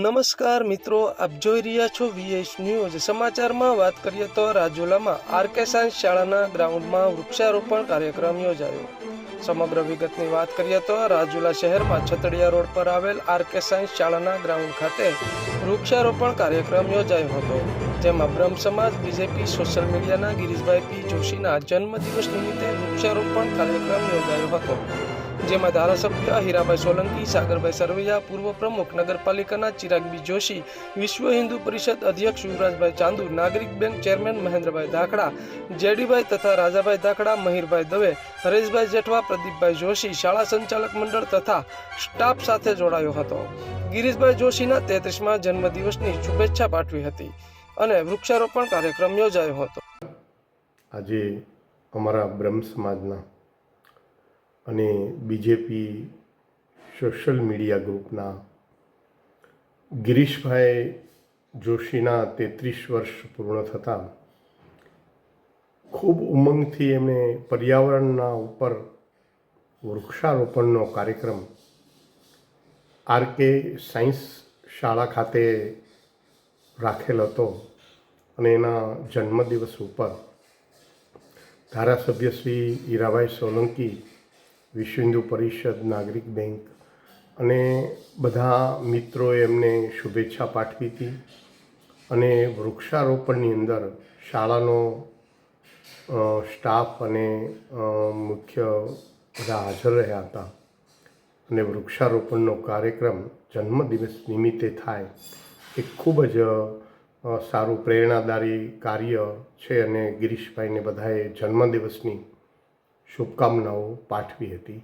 નમસ્કાર મિત્રો, આપ જોઈ રહ્યા છો વીએસ ન્યૂઝ। સમાચારમાં વાત કરીએ તો રાજુલામાં આરકે સાયન્સ શાળાના ગ્રાઉન્ડમાં વૃક્ષારોપણ કાર્યક્રમ યોજાયો। સમગ્ર વિગતની વાત કરીએ તો રાજુલા શહેરમાં છતડિયા રોડ પર આવેલ આરકે સાયન્સ શાળાના ગ્રાઉન્ડ ખાતે વૃક્ષારોપણ કાર્યક્રમ યોજાયો હતો, જેમાં બ્રહ્મ સમાજ, બીજેપી, સોશિયલ મીડિયાના ગિરીશભાઈ પી જોશીના જન્મદિવસ નિમિત્તે વૃક્ષારોપણ કાર્યક્રમ યોજાયો હતો, જેમાં ધારાસભ્ય હીરાભાઈ સોલંકી, સાગરભાઈ સરવૈયા, પૂર્વ પ્રમુખ નગરપાલિકાના ચિરાગ બી જોશી, વિશ્વ હિન્દુ પરિષદ અધ્યક્ષ યુવરાજભાઈ ચાંદુ, નાગરિક બેંક ચેરમેન મહેન્દ્રભાઈ દાખડા, જેડીભાઈ તથા રાજાભાઈ દાખડા, મહીરભાઈ દવે, હરેશભાઈ જેઠવા, પ્રદીપભાઈ જોશી, શાળા સંચાલક મંડળ તથા સ્ટાફ સાથે જોડાયો હતો। ગિરીશભાઈ જોશીના 33મા જન્મદિવસની શુભેચ્છા પાઠવી હતી અને વૃક્ષારોપણ કાર્યક્રમ યોજાયો હતો। આજે અમારા બ્રહ્મ સમાજના અને બીજેપી સોશિયલ મીડિયા ગ્રુપના ગિરીશભાઈ જોશીના 33 વર્ષ પૂર્ણ થતાં ખૂબ ઉમંગથી એમણે પર્યાવરણના ઉપર વૃક્ષારોપણનો કાર્યક્રમ આરકે સાયન્સ શાળા ખાતે રાખેલ હતો અને એના જન્મદિવસ ઉપર ધારાસભ્ય શ્રી હીરાભાઈ સોલંકી, વિશ્વ હિન્દુ પરિષદ, નાગરિક બેંક અને બધા મિત્રોએ એમને શુભેચ્છા પાઠવી હતી અને વૃક્ષારોપણની અંદર શાળાનો સ્ટાફ અને મુખ્ય બધા હાજર રહ્યા હતા અને વૃક્ષારોપણનો કાર્યક્રમ જન્મદિવસ નિમિત્તે થાય એ ખૂબ જ સારું પ્રેરણાદાયી કાર્ય છે અને ગિરીશભાઈને બધાએ જન્મદિવસની શુભકામનાઓ પાઠવી હતી।